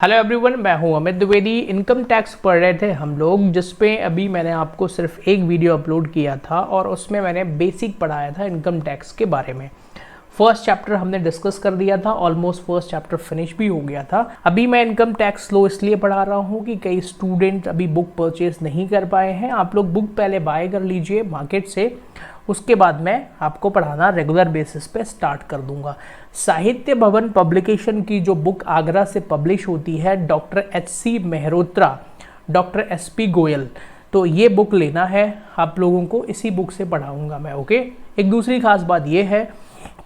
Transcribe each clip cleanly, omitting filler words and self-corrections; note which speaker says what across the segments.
Speaker 1: Hello everyone, मैं हूं Amit Dwivedi. Income tax पढ़ रहे थे हम लोग, जिसपे अभी मैंने आपको सिर्फ एक वीडियो अपलोड किया था और उसमें मैंने बेसिक पढ़ाया था इनकम टैक्स के बारे में। फर्स्ट चैप्टर हमने डिस्कस कर दिया था, ऑलमोस्ट फर्स्ट चैप्टर फिनिश भी हो गया था। अभी मैं इनकम टैक्स लॉ इसलिए पढ़ा रहा हूँ कि कई स्टूडेंट अभी बुक परचेज नहीं कर पाए हैं। आप लोग बुक पहले बाय कर लीजिए मार्केट से, उसके बाद मैं आपको पढ़ाना रेगुलर बेसिस पे स्टार्ट कर दूंगा। साहित्य भवन पब्लिकेशन की जो बुक आगरा से पब्लिश होती है, doctor H C. Mehrotra, doctor S P. Goyal, तो ये बुक लेना है आप लोगों को, इसी बुक से पढ़ाऊंगा मैं। ओके, एक दूसरी खास बात ये है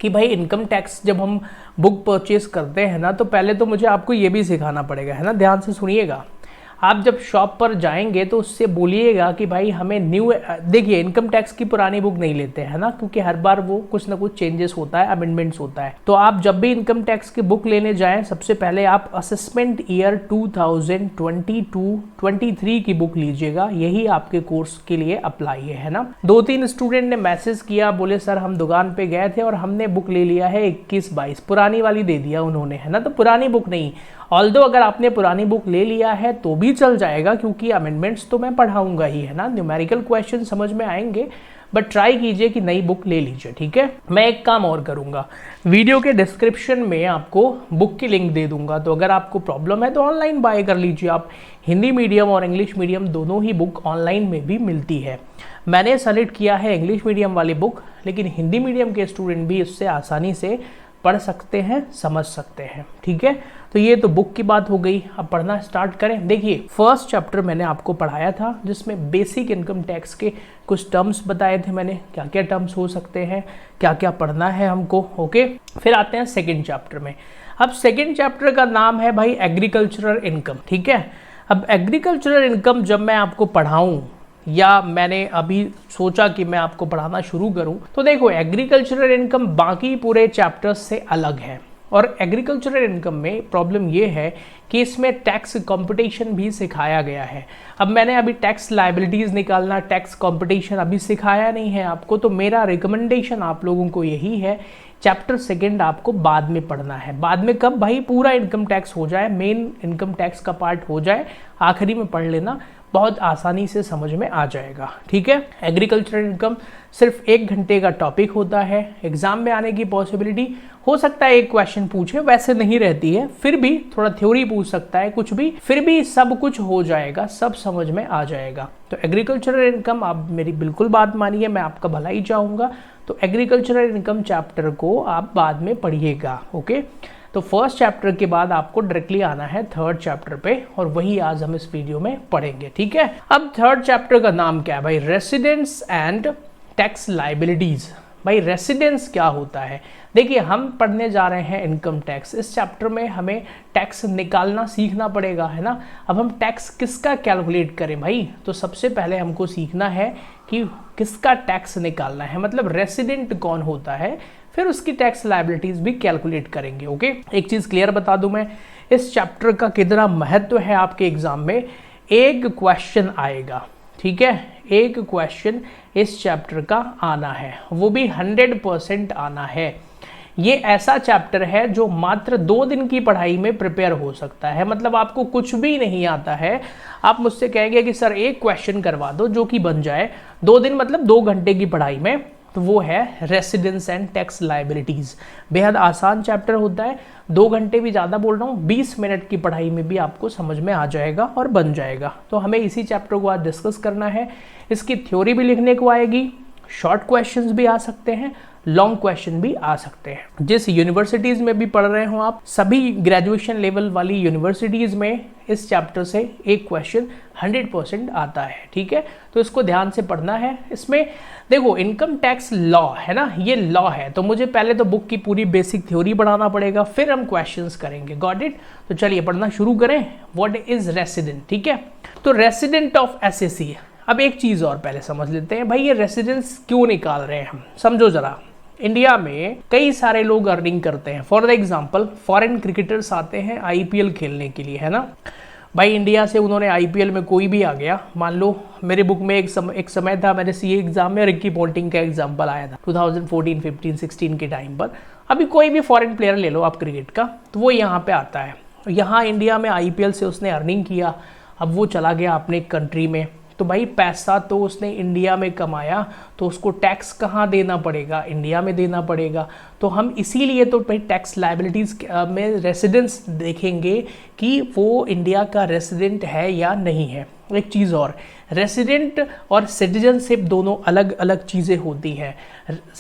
Speaker 1: कि भाई इनकम टैक्स जब हम बुक परचेज करते हैं ना, तो पहले तो मुझे आपको ये भी सिखाना पड़ेगा, है ना। ध्यान से सुनिएगा। आप जब शॉप पर जाएंगे तो उससे बोलिएगा कि भाई हमें न्यू, देखिए इनकम टैक्स की पुरानी बुक नहीं लेते हैं ना, क्योंकि हर बार वो कुछ ना कुछ चेंजेस होता है, अमेंडमेंट्स होता है। तो आप जब भी इनकम टैक्स की बुक लेने जाएं, सबसे पहले आप असेसमेंट ईयर 2022-23 की बुक लीजिएगा। यही आपके कोर्स के लिए अप्लाई है ना। 2-3 स्टूडेंट ने मैसेज किया, बोले सर हम दुकान पे गए थे और हमने बुक ले लिया है 21-22, पुरानी वाली दे दिया उन्होंने, है ना। तो पुरानी बुक नहीं, ऑल्दो अगर आपने पुरानी बुक ले लिया है तो भी चल जाएगा, क्योंकि अमेंडमेंट्स तो मैं पढ़ाऊंगा ही, है ना। न्यूमेरिकल क्वेश्चन समझ में आएंगे, बट ट्राई कीजिए कि नई बुक ले लीजिए, ठीक है। मैं एक काम और करूंगा, वीडियो के डिस्क्रिप्शन में आपको बुक की लिंक दे दूंगा, तो अगर आपको प्रॉब्लम है तो ऑनलाइन बाय कर लीजिए आप। हिंदी मीडियम और इंग्लिश मीडियम दोनों ही बुक ऑनलाइन में भी मिलती है। मैंने सेलेक्ट किया है इंग्लिश मीडियम वाली बुक, लेकिन हिंदी मीडियम के स्टूडेंट भी इससे आसानी से पढ़ सकते हैं, समझ सकते हैं, ठीक है। तो ये तो बुक की बात हो गई, अब पढ़ना स्टार्ट करें। देखिए फर्स्ट चैप्टर मैंने आपको पढ़ाया था, जिसमें बेसिक इनकम टैक्स के कुछ टर्म्स बताए थे मैंने, क्या क्या टर्म्स हो सकते हैं, क्या क्या पढ़ना है हमको। ओके, फिर आते हैं सेकेंड चैप्टर में। अब सेकेंड चैप्टर का नाम है भाई एग्रीकल्चरल इनकम, ठीक है। अब एग्रीकल्चरल इनकम जब मैं आपको पढ़ाऊँ, या मैंने अभी सोचा कि मैं आपको पढ़ाना शुरू करूं, तो देखो एग्रीकल्चरल इनकम बाकी पूरे चैप्टर्स से अलग है। और एग्रीकल्चरल इनकम में प्रॉब्लम ये है कि इसमें टैक्स कंपटीशन भी सिखाया गया है। अब मैंने अभी टैक्स लायबिलिटीज़ निकालना, टैक्स कंपटीशन अभी सिखाया नहीं है आपको, तो मेरा रिकमेंडेशन आप लोगों को यही है, चैप्टर सेकेंड आपको बाद में पढ़ना है। बाद में कब भाई, पूरा इनकम टैक्स हो जाए, मेन इनकम टैक्स का पार्ट हो जाए, आखिरी में पढ़ लेना, बहुत आसानी से समझ में आ जाएगा, ठीक है। एग्रीकल्चरल इनकम सिर्फ 1 घंटे का टॉपिक होता है। एग्जाम में आने की पॉसिबिलिटी हो सकता है एक क्वेश्चन पूछे, वैसे नहीं रहती है, फिर भी थोड़ा थ्योरी पूछ सकता है, कुछ भी, फिर भी सब कुछ हो जाएगा, सब समझ में आ जाएगा। तो एग्रीकल्चरल इनकम, आप मेरी बिल्कुल बात मानिए, मैं आपका भला ही चाहूँगा, तो एग्रीकल्चरल इनकम चैप्टर को आप बाद में पढ़िएगा। ओके, तो फर्स्ट चैप्टर के बाद आपको डायरेक्टली आना है थर्ड चैप्टर पे, और वही आज हम इस वीडियो में पढ़ेंगे, ठीक है। अब थर्ड चैप्टर का नाम क्या है भाई, रेसिडेंस एंड टैक्स लायबिलिटीज। भाई रेसिडेंस क्या होता है, देखिए हम पढ़ने जा रहे हैं इनकम टैक्स। इस चैप्टर में हमें टैक्स निकालना सीखना पड़ेगा, है ना। अब हम टैक्स किसका कैलकुलेट करें भाई, तो सबसे पहले हमको सीखना है कि किसका टैक्स निकालना है, मतलब रेसिडेंट कौन होता है, फिर उसकी टैक्स लायबिलिटीज भी कैलकुलेट करेंगे। ओके, एक चीज क्लियर बता दूं मैं, इस चैप्टर का कितना महत्व है आपके एग्जाम में, एक क्वेश्चन आएगा, ठीक है। एक क्वेश्चन इस चैप्टर का आना है, वो भी 100% आना है। ये ऐसा चैप्टर है जो मात्र 2 दिन की पढ़ाई में प्रिपेयर हो सकता है, मतलब आपको कुछ भी नहीं आता है, आप मुझसे कहेंगे कि सर एक क्वेश्चन करवा दो जो कि बन जाए 2 दिन, मतलब 2 घंटे की पढ़ाई में, तो वो है रेसिडेंस एंड टैक्स लायबिलिटीज। बेहद आसान चैप्टर होता है, 2 घंटे भी ज़्यादा बोल रहा हूँ, 20 मिनट की पढ़ाई में भी आपको समझ में आ जाएगा और बन जाएगा। तो हमें इसी चैप्टर को आज डिस्कस करना है। इसकी थ्योरी भी लिखने को आएगी, शॉर्ट क्वेश्चंस भी आ सकते हैं, लॉन्ग क्वेश्चन भी आ सकते हैं। जिस यूनिवर्सिटीज़ में भी पढ़ रहे हो आप, सभी ग्रेजुएशन लेवल वाली यूनिवर्सिटीज़ में इस चैप्टर से एक क्वेश्चन 100% आता है, ठीक है। तो इसको ध्यान से पढ़ना है। इसमें देखो इनकम टैक्स लॉ है ना, ये लॉ है, तो मुझे पहले तो बुक की पूरी बेसिक थ्योरी पढ़ाना पड़ेगा, फिर हम क्वेश्चंस करेंगे। Got it? तो चलिए पढ़ना शुरू करें। व्हाट इज रेसिडेंट, ठीक है। तो रेसिडेंट ऑफ एसएससी। अब एक चीज और पहले समझ लेते हैं भाई, ये रेसिडेंस क्यों निकाल रहे हैं हम, समझो जरा। इंडिया में कई सारे लोग अर्निंग करते हैं, for the example foreign cricketers आते हैं आईपीएल खेलने के लिए, है ना भाई। इंडिया से उन्होंने आईपीएल में कोई भी आ गया, मान लो मेरे बुक में एक समय था, मेरे सीए एग्जाम में रिक्की पॉन्टिंग का एग्जाम्पल आया था 2014, 15, 16 के टाइम पर। अभी कोई भी फॉरेन प्लेयर ले लो आप क्रिकेट का, तो वो यहाँ पे आता है, यहाँ इंडिया में IPL से उसने अर्निंग किया, अब वो चला गया अपने कंट्री में, तो भाई पैसा तो उसने इंडिया में कमाया, तो उसको टैक्स कहाँ देना पड़ेगा, इंडिया में देना पड़ेगा। तो हम इसीलिए तो भाई टैक्स लायबिलिटीज़ में रेसिडेंस देखेंगे कि वो इंडिया का रेसिडेंट है या नहीं है। एक चीज़ और, रेसिडेंट और सिटीजनशिप दोनों अलग अलग चीज़ें होती हैं।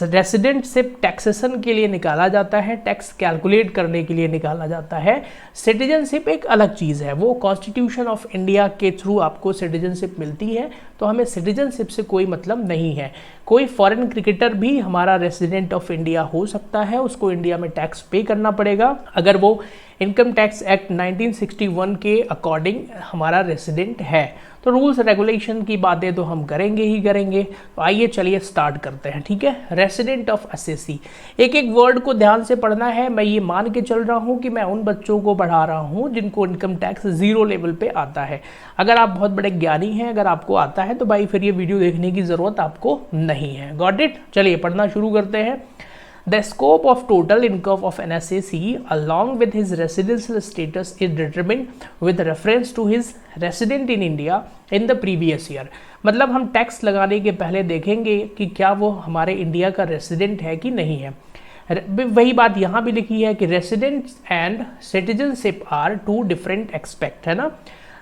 Speaker 1: रेसिडेंटशिप टैक्सेशन के लिए निकाला जाता है, टैक्स कैलकुलेट करने के लिए निकाला जाता है। सिटीजनशिप एक अलग चीज़ है, वो कॉन्स्टिट्यूशन ऑफ इंडिया के थ्रू आपको सिटीजनशिप मिलती है, तो हमें सिटीजनशिप से कोई मतलब नहीं है। कोई फॉरेन क्रिकेटर भी हमारा रेसिडेंट ऑफ इंडिया हो सकता है, उसको इंडिया में टैक्स पे करना पड़ेगा अगर वो इनकम टैक्स एक्ट 1961 के अकॉर्डिंग हमारा रेसिडेंट है। तो रूल्स रेगुलेशन की बातें तो हम करेंगे ही करेंगे। तो आइए चलिए स्टार्ट करते हैं, ठीक है। रेसिडेंट ऑफ असेसी, एक एक वर्ड को ध्यान से पढ़ना है। मैं ये मान के चल रहा हूँ कि मैं उन बच्चों को पढ़ा रहा हूँ जिनको इनकम टैक्स 0 लेवल पे आता है। अगर आप बहुत बड़े ज्ञानी हैं, अगर आपको आता है तो भाई फिर ये वीडियो देखने की ज़रूरत आपको नहीं है। Got it. चलिए पढ़ना शुरू करते हैं। The scope of total income of an assessee along with his residential status is determined with reference to his resident in India in the previous year। मतलब हम टैक्स लगाने के पहले देखेंगे कि क्या वो हमारे इंडिया का रेसिडेंट है कि नहीं है। वही बात यहाँ भी लिखी है कि resident and citizenship are two different expect, है ना।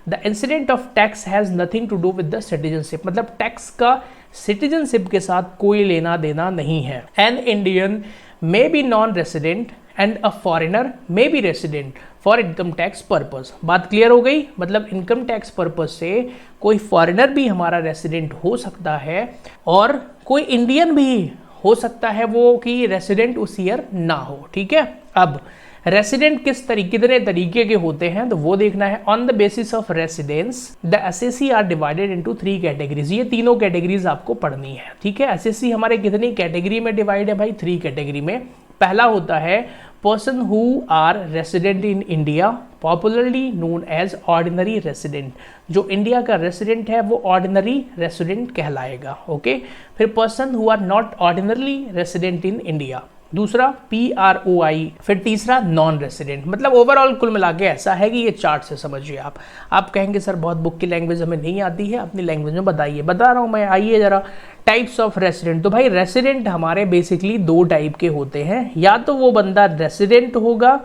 Speaker 1: The incident of tax has nothing to do with the citizenship, मतलब टैक्स का सिटीजनशिप के साथ कोई लेना देना नहीं है। An Indian may be non resident and a foreigner may be resident for income tax purpose. बात क्लियर हो गई। मतलब इनकम टैक्स पर्पस से कोई फॉरेनर भी हमारा रेसिडेंट हो सकता है और कोई इंडियन भी हो सकता है वो कि रेसिडेंट उस ईयर ना हो, ठीक है। अब रेसिडेंट कितने तरीके के होते हैं तो वो देखना है। On the basis of residence the assessee are divided into 3 categories. ये तीनों कैटेगरीज आपको पढ़नी है, ठीक है। असेसी हमारे कितनी कैटेगरी में डिवाइड है भाई, 3 कैटेगरी में। पहला होता है person who are resident in India, popularly known as ordinary resident. जो इंडिया का रेसिडेंट है वो ऑर्डिनरी रेसिडेंट कहलाएगा, ओके। फिर person who are not ordinarily resident in India, दूसरा PROI, फिर तीसरा नॉन रेसिडेंट। मतलब ओवरऑल कुल मिला के ऐसा है कि ये चार्ट से समझिए आप कहेंगे सर बहुत बुक की लैंग्वेज हमें नहीं आती है, अपनी लैंग्वेज में बताइए। बता रहा हूँ मैं, आइए जरा। टाइप्स ऑफ रेसिडेंट, तो भाई रेसिडेंट हमारे बेसिकली 2 टाइप के होते हैं। या तो वो बंदा रेसिडेंट होगा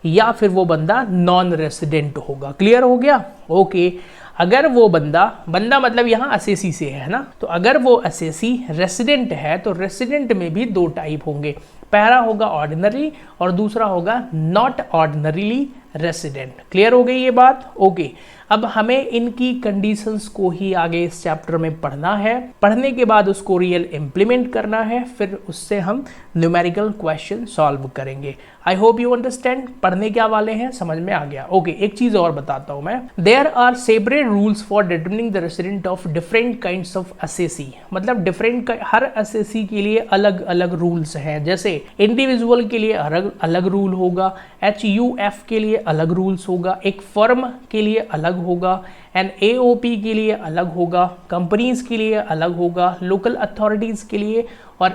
Speaker 1: या फिर वो बंदा नॉन रेसिडेंट होगा। क्लियर हो गया, ओके। अगर वो बंदा मतलब यहाँ असेसी से है ना, तो अगर वो असेसी रेसिडेंट है तो रेसिडेंट में भी 2 टाइप होंगे। पहला होगा ऑर्डिनरी और दूसरा होगा नॉट ऑर्डिनरीली रेसिडेंट। क्लियर हो गई ये बात, ओके। अब हमें इनकी कंडीशंस को ही आगे इस चैप्टर में पढ़ना है। पढ़ने के बाद उसको रियल इम्प्लीमेंट करना है, फिर उससे हम न्यूमेरिकल क्वेश्चन सॉल्व करेंगे। I hope you understand. पढ़ने क्या वाले हैं समझ में आ गया, ओके। एक चीज और बताता हूं मैं। There are separate rules for determining the resident of different kinds of assessee. मतलब डिफरेंट हर असेसी के लिए अलग अलग रूल्स हैं। जैसे इंडिविजुअल के लिए अलग रूल होगा, HUF के लिए अलग रूल्स होगा, एक फर्म के लिए अलग होगा, एंड AOP के लिए अलग होगा, कंपनीज के लिए अलग होगा, लोकल अथॉरिटीज़ के लिए और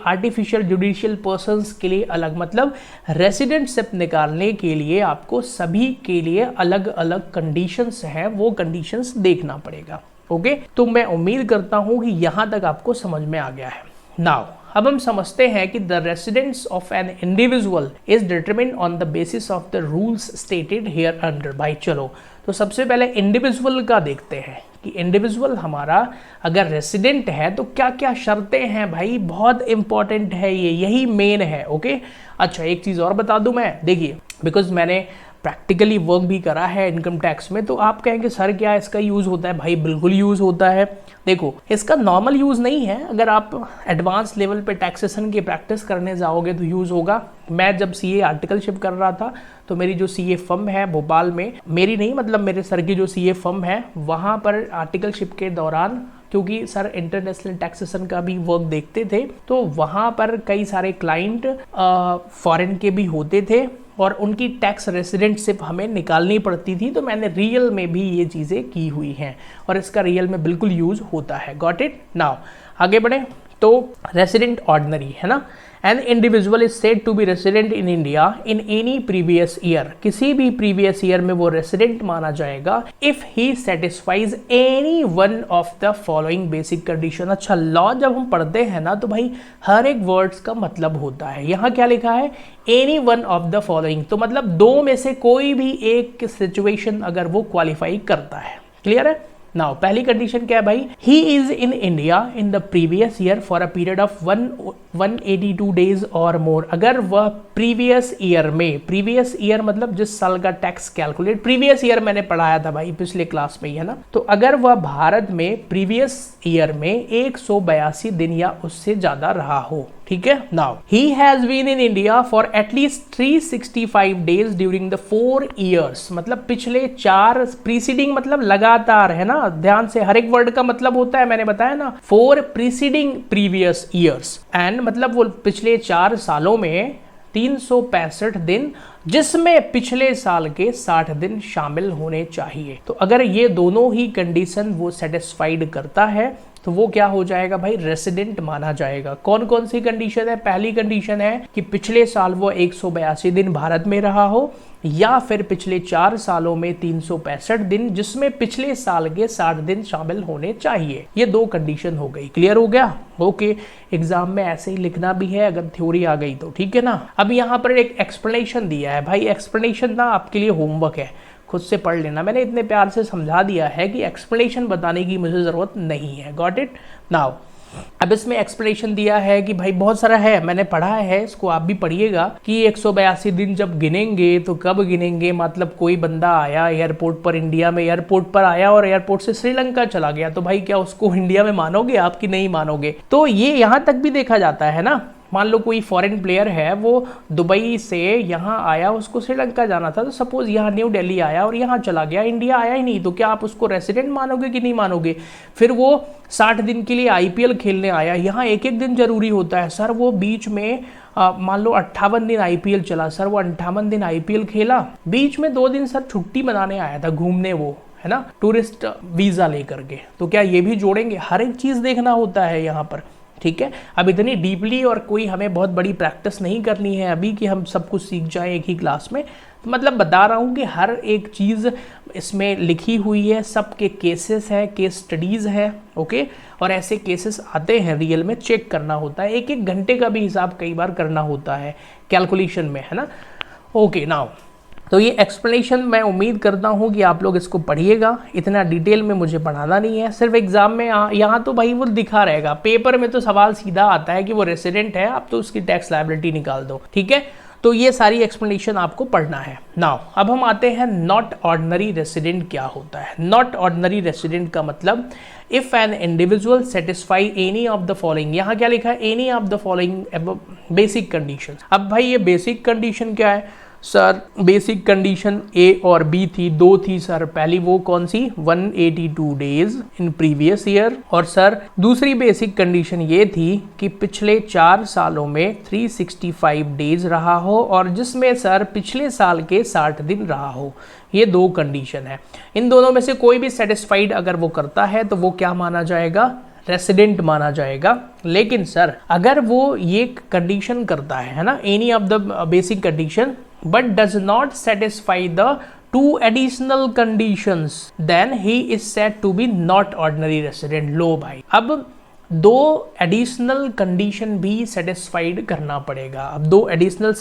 Speaker 1: आर्टिफिशियल जुडिशियल पर्सन्स के लिए अलग। मतलब रेसिडेंटशिप निकालने के लिए आपको सभी के लिए अलग अलग कंडीशंस हैं, वो कंडीशंस देखना पड़ेगा, ओके। तो मैं उम्मीद करता हूँ कि यहाँ तक आपको समझ में आ गया है। नाउ अब हम समझते हैं कि the residence of N individual is determined on the basis of the rules stated here under. भाई चलो, तो सबसे पहले इंडिविजुअल का देखते हैं कि इंडिविजुअल हमारा अगर रेसिडेंट है तो क्या क्या शर्तें हैं। भाई बहुत इंपॉर्टेंट है ये, यही मेन है, ओके। अच्छा एक चीज़ और बता दूं मैं, देखिए बिकॉज मैंने प्रैक्टिकली वर्क भी करा है इनकम टैक्स में, तो आप कहेंगे सर क्या इसका यूज़ होता है। भाई बिल्कुल यूज़ होता है। देखो इसका नॉर्मल यूज़ नहीं है, अगर आप एडवांस लेवल पे टैक्सेशन की प्रैक्टिस करने जाओगे तो यूज़ होगा। मैं जब CA आर्टिकलशिप कर रहा था तो मेरी जो CA फर्म है भोपाल में, मेरी नहीं मतलब मेरे सर की जो CA फर्म है, वहाँ पर आर्टिकलशिप के दौरान, क्योंकि सर इंटरनेशनल टैक्सेशन का भी वर्क देखते थे, तो वहाँ पर कई सारे क्लाइंट फॉरेन के भी होते थे और उनकी टैक्स रेसिडेंटशिप हमें निकालनी पड़ती थी। तो मैंने रियल में भी ये चीज़ें की हुई हैं और इसका रियल में बिल्कुल यूज़ होता है। Got it. नाउ आगे बढ़े। तो रेसिडेंट ऑर्डिनरी है ना, an individual is said to be resident in India in any previous year, किसी भी प्रीवियस ईयर में वो रेसिडेंट माना जाएगा if he satisfies any one of the following basic condition. अच्छा, लॉ जब हम पढ़ते हैं ना तो भाई हर एक वर्ड्स का मतलब होता है। यहाँ क्या लिखा है, any one of the following, तो मतलब दो में से कोई भी एक सिचुएशन अगर वो क्वालिफाई करता है। क्लियर है? नाउ पहली कंडीशन क्या है भाई, he is in India in the previous year for a period of 182 days और मोर। अगर वह प्रीवियस ईयर में, प्रीवियस ईयर मतलब जिस साल का टैक्स कैलकुलेट, प्रीवियस ईयर मैंने पढ़ाया था भाई पिछले क्लास में ही, है ना। तो अगर वह भारत में प्रीवियस ईयर में 182 दिन या उससे ज्यादा रहा हो, ठीक है। Now he has been in India for at least 365 days during the 4 years, मतलब पिछले 4, प्रीसीडिंग मतलब लगातार, है ना। ध्यान से, हर एक वर्ड का मतलब होता है, मैंने बताया ना, 4 प्रीसीडिंग प्रीवियस ईयर्स एंड मतलब वो पिछले 4 सालों में 365 दिन, जिसमें पिछले साल के 60 दिन शामिल होने चाहिए। तो अगर ये दोनों ही कंडीशन वो सेटिस्फाइड करता है तो वो क्या हो जाएगा भाई, रेसिडेंट माना जाएगा। कौन कौन सी कंडीशन है? पहली कंडीशन है कि पिछले साल वो 182 दिन भारत में रहा हो, या फिर पिछले 4 सालों में 365 दिन, जिसमें पिछले साल के 60 दिन शामिल होने चाहिए। ये 2 कंडीशन हो गई। क्लियर हो गया? ओके, एग्जाम में ऐसे ही लिखना भी है अगर थ्योरी आ गई तो, ठीक है ना। अब यहाँ पर एक एक्सप्लेनेशन दिया है भाई, एक्सप्लेनेशन ना आपके लिए होमवर्क है, खुद से पढ़ लेना। मैंने इतने प्यार से समझा दिया है कि एक्सप्लेनेशन बताने की मुझे ज़रूरत नहीं है। Got it? नाउ अब इसमें एक्सप्लेनेशन दिया है कि भाई बहुत सारा है, मैंने पढ़ा है, इसको आप भी पढ़िएगा कि 182 दिन जब गिनेंगे तो कब गिनेंगे। मतलब कोई बंदा आया एयरपोर्ट पर, इंडिया में एयरपोर्ट पर आया और एयरपोर्ट से श्रीलंका चला गया, तो भाई क्या उसको इंडिया में मानोगे आप कि नहीं मानोगे? तो ये यहाँ तक भी देखा जाता है ना। मान लो कोई फॉरेन प्लेयर है, वो दुबई से यहाँ आया, उसको श्रीलंका जाना था, तो सपोज यहाँ न्यू दिल्ली आया और यहाँ चला गया, इंडिया आया ही नहीं, तो क्या आप उसको रेसिडेंट मानोगे कि नहीं मानोगे? फिर वो 60 दिन के लिए आईपीएल खेलने आया, यहाँ एक एक दिन जरूरी होता है सर, वो बीच में मान लो 58 दिन आईपीएल चला सर, वो 58 दिन आईपीएल खेला, बीच में 2 दिन सर छुट्टी मनाने आया था घूमने, वो है ना, टूरिस्ट वीजा लेकर के, तो क्या ये भी जोड़ेंगे? हर एक चीज देखना होता है यहाँ पर, ठीक है। अब इतनी डीपली और कोई हमें बहुत बड़ी प्रैक्टिस नहीं करनी है अभी कि हम सब कुछ सीख जाएं एक ही क्लास में। तो मतलब बता रहा हूँ कि हर एक चीज़ इसमें लिखी हुई है, सबके केसेस है, केस स्टडीज़ है, ओके। और ऐसे केसेस आते हैं रियल में, चेक करना होता है, 1-1 घंटे का भी हिसाब कई बार करना होता है कैलकुलेशन में, है ना। ओके, नाउ तो ये एक्सप्लेनेशन मैं उम्मीद करता हूँ कि आप लोग इसको पढ़िएगा। इतना डिटेल में मुझे पढ़ाना नहीं है, सिर्फ एग्जाम में यहाँ तो भाई वो दिखा रहेगा, पेपर में तो सवाल सीधा आता है कि वो रेसिडेंट है, आप तो उसकी टैक्स लायबिलिटी निकाल दो, ठीक है। तो ये सारी एक्सप्लेनेशन आपको पढ़ना है। नाउ अब हम आते हैं नॉट ऑर्डिनरी रेसिडेंट क्या होता है। नॉट ऑर्डिनरी रेसिडेंट का मतलब if an individual satisfy any of the following, यहाँ क्या लिखा है, any of the following basic condition. अब भाई ये बेसिक कंडीशन क्या है सर? बेसिक कंडीशन ए और बी थी, 2 थी सर। पहली वो कौन सी, 182 डेज इन प्रीवियस ईयर, और सर दूसरी बेसिक कंडीशन ये थी कि पिछले 4 सालों में 365 डेज रहा हो और जिसमें सर पिछले साल के 60 दिन रहा हो। ये 2 कंडीशन है, इन दोनों में से कोई भी सेटिस्फाइड अगर वो करता है तो वो क्या माना जाएगा, रेसिडेंट माना जाएगा। लेकिन सर अगर वो ये कंडीशन करता है ना, any of the basic condition but does not satisfy the 2 additional conditions, then he is said to be not ordinary resident। लो भाई, अब 2 एडिशनल कंडीशन भी सेटिस्फाइड करना पड़ेगा। अब 2 एडिशनल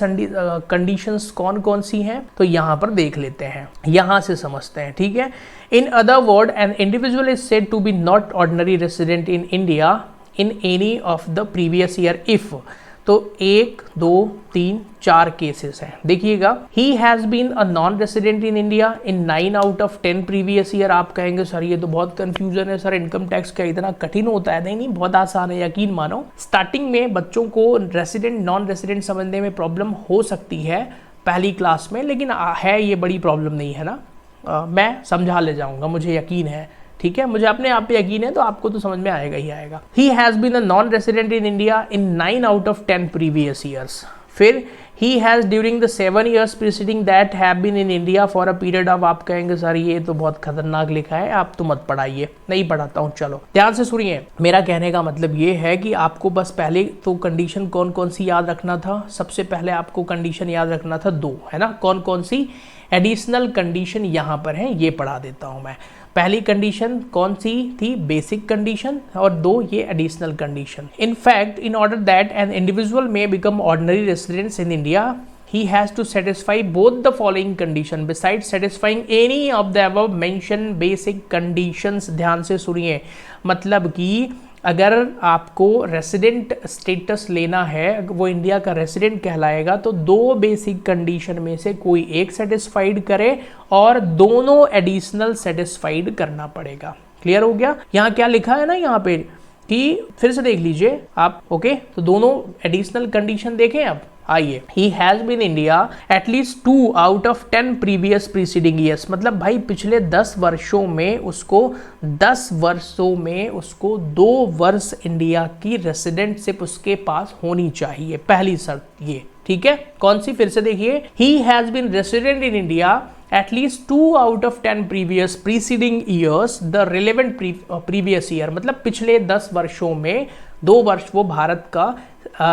Speaker 1: कंडीशंस कौन कौन सी हैं तो यहाँ पर देख लेते हैं, यहाँ से समझते हैं, ठीक है। In other word an individual is said to be not ordinary resident in India in any of the previous year if, तो 1, 2, 3, 4 केसेस हैं। देखिएगा, he has been a non resident in India in 9 out of 10 previous year. आप कहेंगे sir ये तो बहुत confusion है sir, income tax का इतना कठिन होता है? नहीं, बहुत आसान है, यकीन मानो। स्टार्टिंग में बच्चों को रेसिडेंट नॉन रेसिडेंट समझने में प्रॉब्लम हो सकती है पहली क्लास में, लेकिन है ये बड़ी प्रॉब्लम नहीं है ना, मैं समझा ले जाऊंगा, मुझे यकीन है, ठीक है। मुझे अपने आप पे यकीन है, तो आपको तो समझ में आएगा ही आएगा। He has been a non resident in India in 9 out of 10 previous years. फिर he has during the 7 years preceding that have been in India for a period of, आप कहेंगे सर ये तो बहुत खतरनाक लिखा है, आप तो मत पढ़ाइए, नहीं पढ़ाता हूँ। चलो ध्यान से सुनिए, मेरा कहने का मतलब ये है कि आपको बस पहले तो कंडीशन कौन कौन सी याद रखना था। सबसे पहले आपको कंडीशन याद रखना था 2, है ना। कौन कौन सी एडिशनल कंडीशन यहाँ पर है ये पढ़ा देता हूँ मैं। पहली कंडीशन कौन सी थी, बेसिक कंडीशन, और 2 ये additional condition. In fact in order that an individual may become ordinary residents in India he has to satisfy both the following condition besides satisfying any of the above mentioned basic conditions। ध्यान से सुनिए, मतलब कि अगर आपको resident status लेना है, वो इंडिया का रेसिडेंट कहलाएगा, तो 2 बेसिक कंडीशन में से कोई एक सेटिस्फाइड करे और दोनों एडिशनल सेटिस्फाइड करना पड़ेगा। क्लियर हो गया। यहाँ क्या लिखा है ना, यहाँ पे कि फिर से देख लीजिए आप। ओके, तो दोनों एडिशनल कंडीशन देखें अब। आइए, he has been India at least 2 out of 10 previous preceding years, मतलब भाई पिछले 10 वर्षों में उसको 2 वर्ष इंडिया की रेसिडेंटशिप उसके पास होनी चाहिए, पहली शर्त ये। ठीक है, कौन सी, फिर से देखिए, he has been resident in India at least 2 out of 10 previous preceding years the relevant previous year, मतलब पिछले 10 वर्षों में 2 वर्ष वो भारत का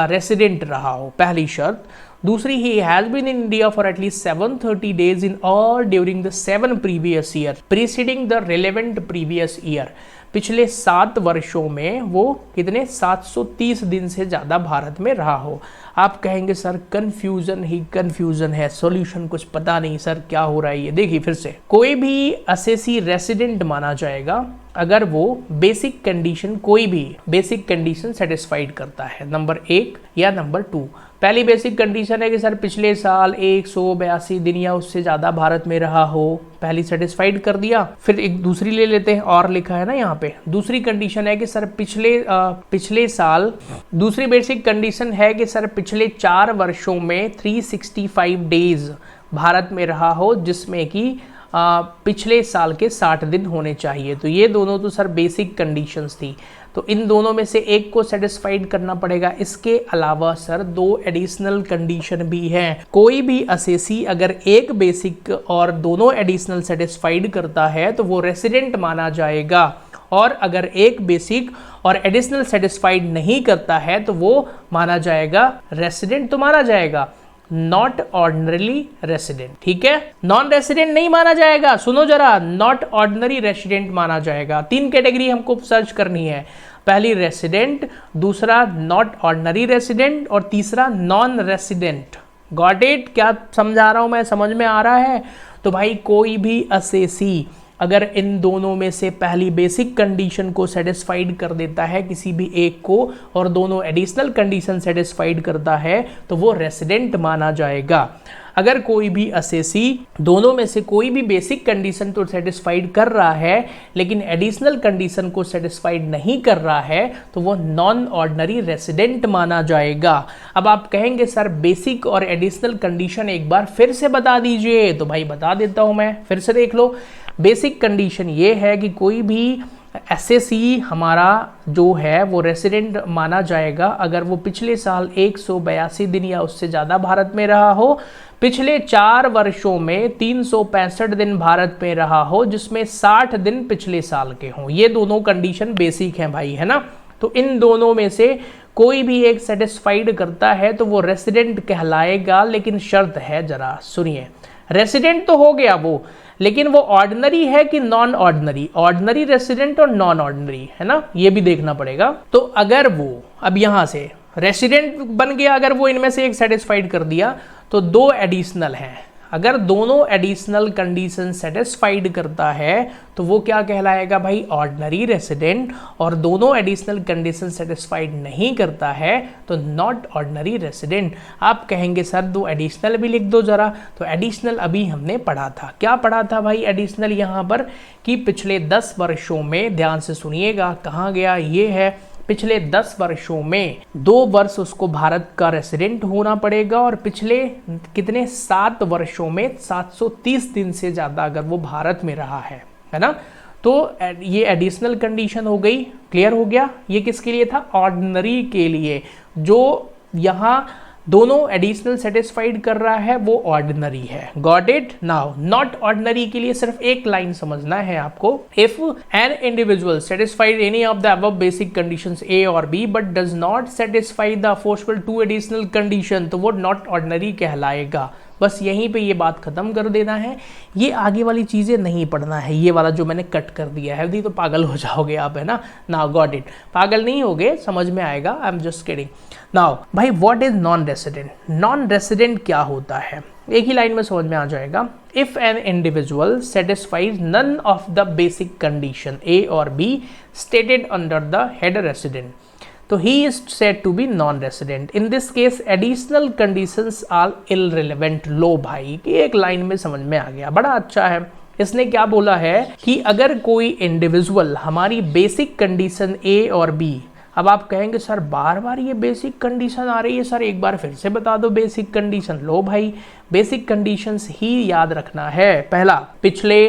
Speaker 1: रेसिडेंट रहा हो, पहली शर्त। दूसरी, he has been in India for at least 730 days in or during the 7 previous year preceding the relevant previous year, पिछले 7 वर्षों में वो कितने 730 दिन से ज़्यादा भारत में रहा हो। आप कहेंगे सर कंफ्यूजन ही कंफ्यूजन है, सॉल्यूशन कुछ पता नहीं सर क्या हो रहा है ये। देखिए फिर से, कोई भी असेसी रेसिडेंट माना जाएगा अगर वो बेसिक कंडीशन, कोई भी बेसिक कंडीशन सेटिस्फाइड करता है, नंबर 1 या नंबर 2। पहली बेसिक कंडीशन है कि सर पिछले साल 182 दिन या उससे ज़्यादा भारत में रहा हो, पहली सेटिस्फाइड कर दिया। फिर एक दूसरी ले लेते हैं, और लिखा है ना यहाँ पे, दूसरी कंडीशन है कि सर पिछले साल, दूसरी बेसिक कंडीशन है कि सर पिछले 4 वर्षों में 365 डेज भारत में रहा हो, जिसमें कि पिछले साल के 60 दिन होने चाहिए। तो ये दोनों तो सर बेसिक कंडीशंस थी, तो इन दोनों में से एक को सेटिस्फाइड करना पड़ेगा। इसके अलावा सर 2 एडिशनल कंडीशन भी हैं। कोई भी असेसी अगर एक बेसिक और दोनों एडिशनल सेटिस्फाइड करता है तो वो रेसिडेंट माना जाएगा, और अगर एक बेसिक और एडिशनल सेटिस्फाइड नहीं करता है तो वो माना जाएगा रेसिडेंट, तो माना जाएगा नॉट ऑर्डिनरी रेसिडेंट। ठीक है, नॉन रेसिडेंट नहीं माना जाएगा, सुनो जरा, नॉट ऑर्डिनरी रेसिडेंट माना जाएगा। 3 कैटेगरी हमको सर्च करनी है, पहली रेसिडेंट, दूसरा नॉट ऑर्डिनरी रेसिडेंट, और तीसरा नॉन रेसिडेंट। Got it? क्या समझा रहा हूं मैं, समझ में आ रहा है? तो भाई कोई भी असेसी अगर इन दोनों में से पहली बेसिक कंडीशन को सेटिस्फाइड कर देता है, किसी भी एक को, और दोनों एडिशनल कंडीशन सेटिस्फाइड करता है, तो वो रेसिडेंट माना जाएगा। अगर कोई भी असेसी दोनों में से कोई भी बेसिक कंडीशन तो सेटिस्फाइड कर रहा है लेकिन एडिशनल कंडीशन को सेटिस्फाइड नहीं कर रहा है, तो वो नॉन ऑर्डिनरी रेसिडेंट माना जाएगा। अब आप कहेंगे सर बेसिक और एडिशनल कंडीशन एक बार फिर से बता दीजिए, तो भाई बता देता हूं मैं, फिर से देख लो। बेसिक कंडीशन ये है कि कोई भी एसएससी हमारा जो है वो रेसिडेंट माना जाएगा अगर वो पिछले साल 182 दिन या उससे ज़्यादा भारत में रहा हो, पिछले 4 वर्षों में 365 दिन भारत में रहा हो, जिसमें 60 दिन पिछले साल के हों। ये दोनों कंडीशन बेसिक हैं भाई, है ना। तो इन दोनों में से कोई भी एक सेटिस्फाइड करता है तो वो रेसिडेंट कहलाएगा, लेकिन शर्त है, जरा सुनिए। रेसिडेंट तो हो गया वो, लेकिन वो ऑर्डिनरी है कि नॉन ऑर्डिनरी, ऑर्डिनरी रेसिडेंट और नॉन ऑर्डिनरी, है ना, ये भी देखना पड़ेगा। तो अगर वो अब यहां से रेसिडेंट बन गया, अगर वो इनमें से एक सेटिस्फाइड कर दिया, तो 2 एडिशनल हैं। अगर दोनों एडिशनल कंडीशन सेटिस्फाइड करता है तो वो क्या कहलाएगा भाई, ऑर्डिनरी रेसिडेंट, और दोनों एडिशनल कंडीशन सेटिस्फाइड नहीं करता है तो नॉट ऑर्डिनरी रेसिडेंट। आप कहेंगे सर 2 एडिशनल भी लिख दो जरा, तो एडिशनल अभी हमने पढ़ा था, क्या पढ़ा था भाई एडिशनल यहाँ पर, कि पिछले 10 वर्षों में, ध्यान से सुनिएगा कहाँ गया, ये है पिछले 10 वर्षों में 2 वर्ष उसको भारत का रेसिडेंट होना पड़ेगा, और पिछले कितने 7 वर्षों में 730 दिन से ज़्यादा अगर वो भारत में रहा है ना। तो ये एडिशनल कंडीशन हो गई, क्लियर हो गया। ये किसके लिए था, ऑर्डिनरी के लिए। जो यहाँ दोनों एडिशनल सेटिस्फाइड कर रहा है वो ऑर्डिनरी है। Got it? Now not ordinary के लिए सिर्फ एक लाइन समझना है आपको। If an individual satisfied any of the above basic conditions A और B but does not satisfy the aforesaid two additional condition, तो वो नॉट ऑर्डिनरी कहलाएगा। बस यहीं पे ये बात खत्म कर देना है, ये आगे वाली चीज़ें नहीं पढ़ना है, ये वाला जो मैंने कट कर दिया है, नहीं तो पागल हो जाओगे आप, है ना। Now got it? पागल नहीं होगे, समझ में आएगा, I am just kidding. Now भाई what is non resident? Non resident क्या होता है, एक ही लाइन में समझ में आ जाएगा। If an individual satisfies none of the basic condition A और B stated under the head resident, तो he is said to be non-resident. In this case, additional conditions are irrelevant. लो भाई, एक लाइन में समझ में आ गया, बड़ा अच्छा है। इसने क्या बोला है कि अगर कोई इंडिविजुअल हमारी बेसिक कंडीशन ए और बी, अब आप कहेंगे सर बार बार ये बेसिक कंडीशन आ रही है, सर एक बार फिर से बता दो बेसिक कंडीशन। लो भाई, बेसिक कंडीशंस ही याद रखना है। पहला, पिछले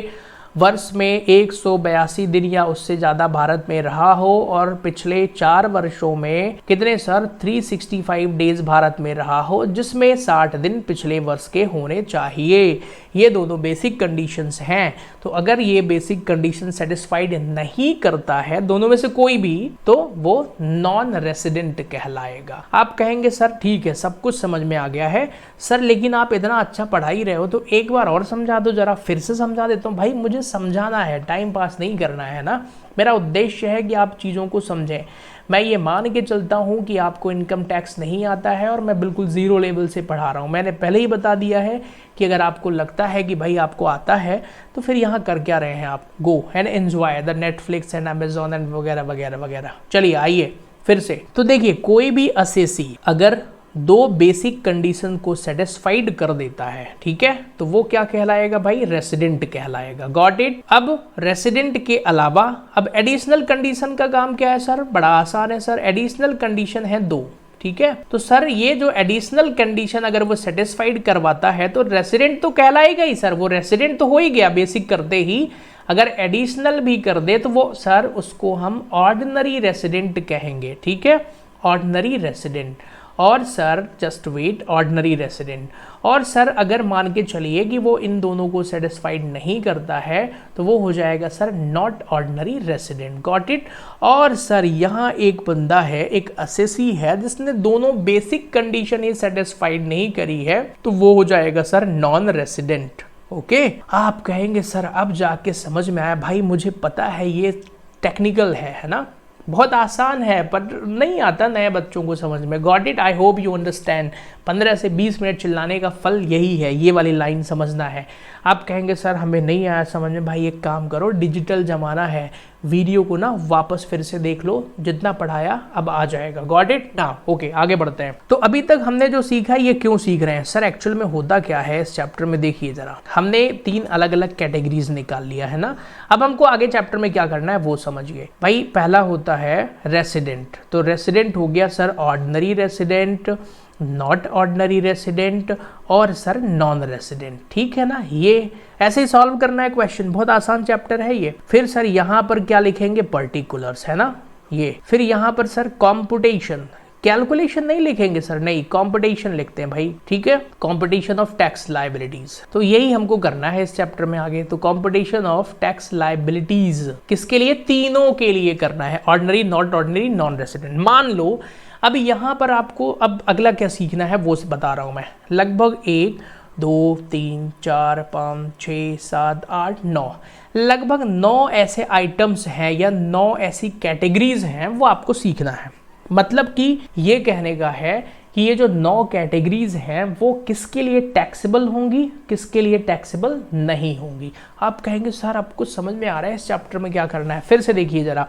Speaker 1: वर्ष में 182 दिन या उससे ज़्यादा भारत में रहा हो, और पिछले 4 वर्षों में कितने सर? 365 डेज भारत में रहा हो, जिसमें 60 दिन पिछले वर्ष के होने चाहिए। ये दोनों बेसिक कंडीशंस हैं। तो अगर ये बेसिक कंडीशन सेटिस्फाइड नहीं करता है दोनों में से कोई भी, तो वो नॉन रेसिडेंट कहलाएगा। आप कहेंगे सर ठीक है, सब कुछ समझ में आ गया है सर, लेकिन आप इतना अच्छा पढ़ा ही रहे हो तो एक बार और समझा दो, जरा फिर से समझा देता हूँ। भाई मुझे समझाना है, टाइम पास नहीं करना है ना, मेरा उद्देश्य है कि आप चीज़ों को समझें। मैं ये मान के चलता हूँ कि आपको इनकम टैक्स नहीं आता है और मैं बिल्कुल ज़ीरो लेवल से पढ़ा रहा हूँ। मैंने पहले ही बता दिया है कि अगर आपको लगता है कि भाई आपको आता है तो फिर यहाँ कर क्या रहे हैं आप, go and enjoy the Netflix and Amazon and वगैरह वगैरह वगैरह। चलिए आइए फिर से। तो देखिए, कोई भी असेसी अगर 2 बेसिक कंडीशन को सेटिस्फाइड कर देता है, ठीक है, तो वो क्या कहलाएगा भाई? रेसिडेंट कहलाएगा। Got it? अब रेसिडेंट के अलावा अब एडिशनल कंडीशन का काम क्या है सर? बड़ा आसान है सर, एडिशनल कंडीशन है 2, ठीक है। तो सर ये जो एडिशनल कंडीशन अगर वो सेटिस्फाइड करवाता है तो रेसिडेंट तो कहलाएगा ही सर, वो रेसिडेंट तो हो ही गया बेसिक करते ही। अगर एडिशनल भी कर दे तो वो सर उसको हम ऑर्डिनरी रेसिडेंट कहेंगे, ठीक है, ऑर्डिनरी रेसिडेंट। और sir just wait, ordinary resident. और सर अगर मान के चलिए कि वो इन दोनों को सेटिस्फाइड नहीं करता है तो वो हो जाएगा sir not ordinary resident. Got it? और सर यहाँ एक बंदा है, एक असेसी है, जिसने दोनों बेसिक कंडीशन ही सेटिस्फाइड नहीं करी है, तो वो हो जाएगा सर नॉन रेसिडेंट। ओके? आप कहेंगे सर अब जाके समझ में आया, भाई मुझे पता है ये टेक्निकल है ना, बहुत आसान है, पर नहीं आता नए बच्चों को समझ में। Got it? I hope you understand. 15 से 20 मिनट चिल्लाने का फल यही है, ये वाली लाइन समझना है। आप कहेंगे सर हमें नहीं आया समझ में, भाई एक काम करो, डिजिटल ज़माना है, वीडियो को ना वापस फिर से देख लो, जितना पढ़ाया अब आ जाएगा। Got it? ना ओके, आगे बढ़ते हैं। तो अभी तक हमने जो सीखा ये क्यों सीख रहे हैं सर, एक्चुअल में होता क्या है इस चैप्टर में? देखिए जरा, हमने 3 अलग अलग कैटेगरीज निकाल लिया है ना। अब हमको आगे चैप्टर में क्या करना है वो समझिए। भाई पहला होता है रेसिडेंट, तो रेसिडेंट हो गया sir ordinary resident, not ordinary resident और सर नॉन रेसिडेंट, ठीक है ना। ये ऐसे ही सॉल्व करना है क्वेश्चन, बहुत आसान चैप्टर है ये। फिर सर यहाँ पर क्या लिखेंगे? पर्टिकुलर्स, है ना ये। फिर यहाँ पर सर कॉम्पुटेशन, कैलकुलेशन नहीं लिखेंगे सर, नहीं कॉम्पिटिशन लिखते हैं भाई, ठीक है, कॉम्पिटिशन ऑफ टैक्स लाइबिलिटीज। तो यही हमको करना है इस चैप्टर में आगे। तो कॉम्पिटिशन ऑफ टैक्स लाइबिलिटीज किसके लिए? तीनों के लिए करना है, ordinary, not ordinary, non resident. मान लो अब यहाँ पर आपको अब अगला क्या सीखना है वो बता रहा हूँ मैं। लगभग 1 2 3 4 5 6 7 8 9 लगभग 9 ऐसे आइटम्स हैं या 9 ऐसी कैटेगरीज हैं, वो आपको सीखना है। मतलब कि ये कहने का है कि ये जो 9 कैटेगरीज हैं वो किसके लिए टैक्सेबल होंगी, किसके लिए टैक्सेबल नहीं होंगी। आप कहेंगे सर आपको समझ में आ रहा है इस चैप्टर में क्या करना है? फिर से देखिए जरा,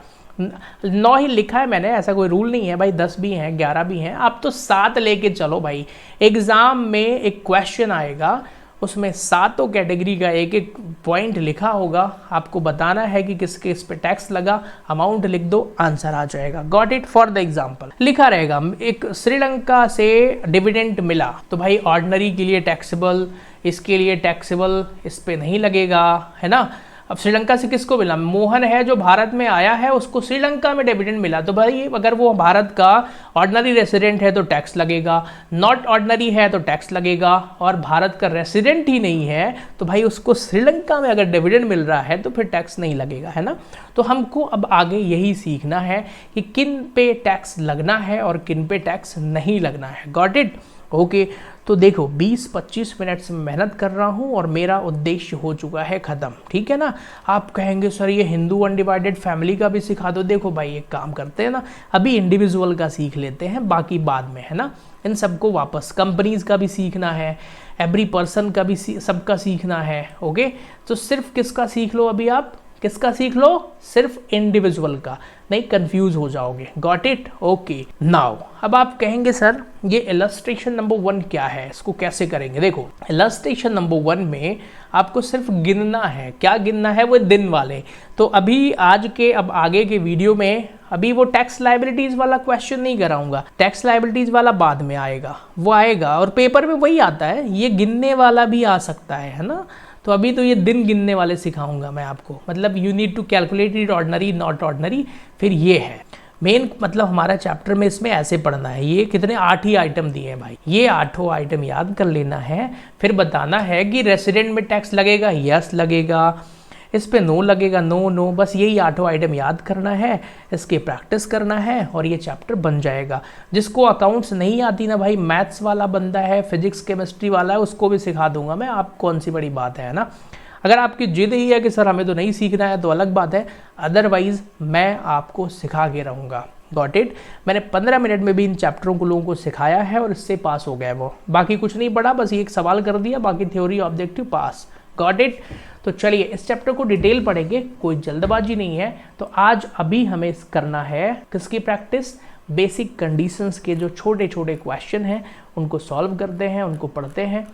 Speaker 1: 9 ही लिखा है मैंने, ऐसा कोई रूल नहीं है भाई, 10 भी हैं 11 भी हैं, आप तो 7 लेके चलो भाई। एग्जाम में एक क्वेश्चन आएगा, उसमें 7 कैटेगरी का एक एक पॉइंट लिखा होगा, आपको बताना है कि किस किस पे टैक्स लगा, अमाउंट लिख दो, आंसर आ जाएगा। Got it? For the example लिखा रहेगा एक श्रीलंका से डिविडेंड मिला, तो भाई ऑर्डिनरी के लिए टैक्सेबल, इसके लिए टैक्सेबल, इस पे नहीं लगेगा, है ना। अब श्रीलंका से किसको मिला? मोहन है जो भारत में आया है, उसको श्रीलंका में डिविडेंड मिला, तो भाई अगर वो भारत का ऑर्डिनरी रेसिडेंट है तो टैक्स लगेगा, नॉट ऑर्डिनरी है तो टैक्स लगेगा, और भारत का रेसिडेंट ही नहीं है तो भाई उसको श्रीलंका में अगर डिविडेंड मिल रहा है तो फिर टैक्स नहीं लगेगा, है ना। तो हमको अब आगे यही सीखना है कि किन पे टैक्स लगना है और किन पे टैक्स नहीं लगना है। Got it? ओके, तो देखो 20-25 मिनट से मेहनत कर रहा हूँ और मेरा उद्देश्य हो चुका है ख़त्म, ठीक है ना। आप कहेंगे सर ये हिंदू अनडिवाइडेड फैमिली का भी सिखा दो। देखो भाई एक काम करते हैं ना, अभी इंडिविजुअल का सीख लेते हैं, बाकी बाद में, है ना। इन सबको वापस कंपनीज का भी सीखना है, एवरी पर्सन का भी सबका सीखना है। ओके, तो सिर्फ किसका सीख लो अभी आप? किसका सीख लो? सिर्फ इंडिविजुअल का, नहीं कंफ्यूज हो जाओगे। Got it? ओके, नाउ अब आप कहेंगे सर ये इलस्ट्रेशन नंबर 1 क्या है, इसको कैसे करेंगे? देखो इलस्ट्रेशन नंबर 1 में आपको सिर्फ गिनना है। क्या गिनना है? वो दिन वाले। तो अभी आज के अब आगे के वीडियो में अभी वो टैक्स लायबिलिटीज वाला क्वेश्चन नहीं कराऊंगा, टैक्स लायबिलिटीज वाला बाद में आएगा, वो आएगा और पेपर में वही आता है। ये गिनने वाला भी आ सकता है ना। तो अभी तो ये दिन गिनने वाले सिखाऊंगा मैं आपको, मतलब you need to calculate it ordinary not ordinary. फिर ये है मेन, मतलब हमारा चैप्टर में इसमें ऐसे पढ़ना है। ये कितने 8 ही आइटम दिए हैं भाई, ये 8 आइटम याद कर लेना है। फिर बताना है कि रेसिडेंट में टैक्स लगेगा, यस लगेगा, इस पे नो लगेगा, नो नो, बस यही 8 आइटम याद करना है, इसकी प्रैक्टिस करना है और ये चैप्टर बन जाएगा। जिसको अकाउंट्स नहीं आती ना भाई, मैथ्स वाला बंदा है, फिजिक्स केमिस्ट्री वाला है, उसको भी सिखा दूंगा मैं, आप कौन सी बड़ी बात है ना। अगर आपकी जिद ही है कि सर हमें तो नहीं सीखना है तो अलग बात है, अदरवाइज मैं आपको सिखा के रहूँगा। Got it? मैंने 15 मिनट में भी इन चैप्टरों को लोगों को सिखाया है और इससे पास हो गए वो, बाकी कुछ नहीं पढ़ा, बस ये एक सवाल कर दिया, बाकी theory objective pass. Got it? तो चलिए इस चैप्टर को डिटेल पढ़ेंगे, कोई जल्दबाजी नहीं है। तो आज अभी हमें करना है किसकी प्रैक्टिस? बेसिक कंडीशंस के जो छोटे छोटे क्वेश्चन हैं उनको सॉल्व करते हैं, उनको पढ़ते हैं,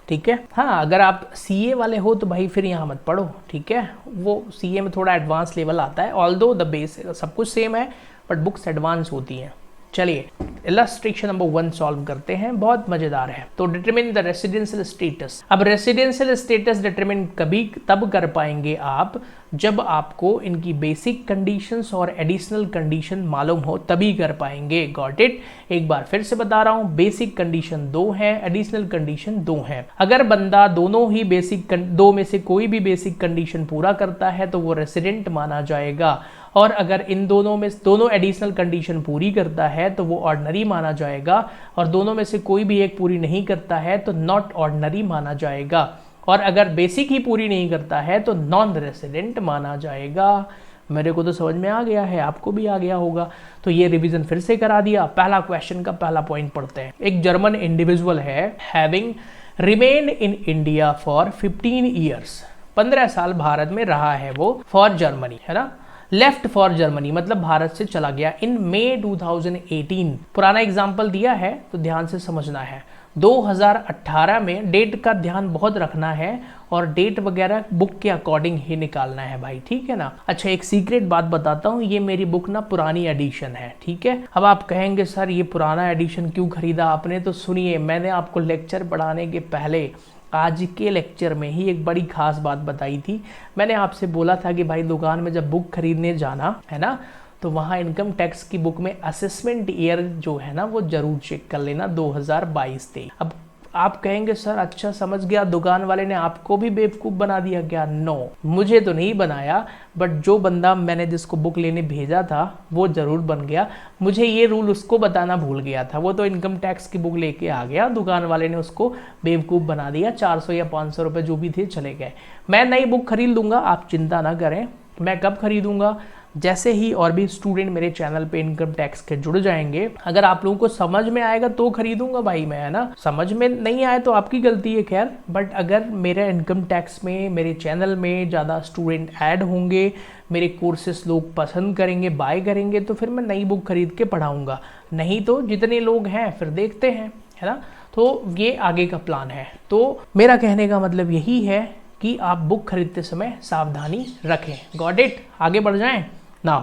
Speaker 1: ठीक है। हाँ, अगर आप सीए वाले हो तो भाई फिर यहाँ मत पढ़ो, ठीक है। वो सीए में थोड़ा एडवांस लेवल आता है, ऑल्दो द बेस सब कुछ सेम है बट बुक्स एडवांस होती हैं। चलिए इलस्ट्रेशन नंबर 1 सॉल्व करते हैं, बहुत मजेदार है। तो डिटरमिन द रेसिडेंशियल स्टेटस। अब रेसिडेंशियल स्टेटस डिटरमिन कभी तब कर पाएंगे आप जब आपको इनकी बेसिक कंडीशंस और एडिशनल कंडीशन मालूम हो, तभी कर पाएंगे। Got it? एक बार फिर से बता रहा हूं, बेसिक कंडीशन 2 है, एडिशनल कंडीशन 2 है। अगर बंदा दोनों ही बेसिक 2 में से कोई भी बेसिक कंडीशन पूरा करता है तो वो रेसिडेंट माना जाएगा, और अगर इन दोनों में दोनों एडिशनल कंडीशन पूरी करता है तो वो ऑर्डिनरी माना जाएगा, और दोनों में से कोई भी एक पूरी नहीं करता है तो नॉट ऑर्डिनरी माना जाएगा, और अगर बेसिक ही पूरी नहीं करता है तो नॉन रेसिडेंट माना जाएगा। मेरे को तो समझ में आ गया है, आपको भी आ गया होगा। तो ये रिवीजन फिर से करा दिया। पहला क्वेश्चन का पहला पॉइंट पढ़ते हैं। एक जर्मन इंडिविजुअल है, having remained in India for 15 years, 15 साल भारत में रहा है वो, फॉर जर्मनी, है ना। लेफ्ट फॉर जर्मनी मतलब भारत से चला गया इन मई 2018। पुराना एग्जाम्पल दिया है तो ध्यान से समझना है। 2018 में डेट का ध्यान बहुत रखना है और डेट वगैरह बुक के अकॉर्डिंग ही निकालना है भाई, ठीक है ना। अच्छा एक सीक्रेट बात बताता हूँ, ये मेरी बुक ना पुरानी एडिशन है, ठीक है। अब आप कहेंगे सर ये पुराना एडिशन क्यों खरीदा आपने? तो सुनिए, मैंने आपको लेक्चर पढ़ाने के पहले आज के लेक्चर में ही एक बड़ी खास बात बताई थी। मैंने आपसे बोला था कि भाई दुकान में जब बुक खरीदने जाना है ना, तो वहाँ इनकम टैक्स की बुक में असेसमेंट ईयर जो है ना वो जरूर चेक कर लेना, 2022-23। अब आप कहेंगे सर अच्छा समझ गया, दुकान वाले ने आपको भी बेवकूफ़ बना दिया क्या? नो, मुझे तो नहीं बनाया, बट जो बंदा मैंने जिसको बुक लेने भेजा था वो ज़रूर बन गया। मुझे ये रूल उसको बताना भूल गया था, वो तो इनकम टैक्स की बुक लेके आ गया, दुकान वाले ने उसको बेवकूफ़ बना दिया। 400 या 500 रुपये जो भी थे चले गए। मैं नई बुक खरीद लूँगा, आप चिंता ना करें। मैं कब खरीदूँगा? जैसे ही और भी स्टूडेंट मेरे चैनल पे इनकम टैक्स के जुड़ जाएंगे। अगर आप लोगों को समझ में आएगा तो खरीदूंगा भाई मैं, है ना। समझ में नहीं आए तो आपकी गलती है खैर, बट अगर मेरे इनकम टैक्स में मेरे चैनल में ज़्यादा स्टूडेंट ऐड होंगे, मेरे कोर्सेस लोग पसंद करेंगे, बाय करेंगे, तो फिर मैं नई बुक खरीद के पढ़ाऊँगा। नहीं तो जितने लोग हैं फिर देखते हैं, है ना। तो ये आगे का प्लान है। तो मेरा कहने का मतलब यही है कि आप बुक खरीदते समय सावधानी रखें। Got it? आगे बढ़ जाएं ना।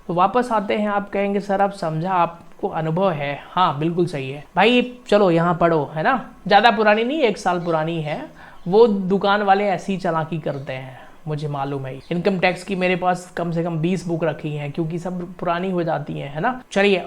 Speaker 1: तो वापस आते हैं। आप कहेंगे सर आप समझा, आपको अनुभव है। हाँ बिल्कुल सही है भाई, चलो यहाँ पढ़ो, है ना। ज़्यादा पुरानी नहीं, 1 साल पुरानी है। वो दुकान वाले ऐसी चालाकी करते हैं, मुझे मालूम है। इनकम टैक्स की मेरे पास कम से कम 20 बुक रखी हैं क्योंकि सब पुरानी हो जाती हैं, है ना। चलिए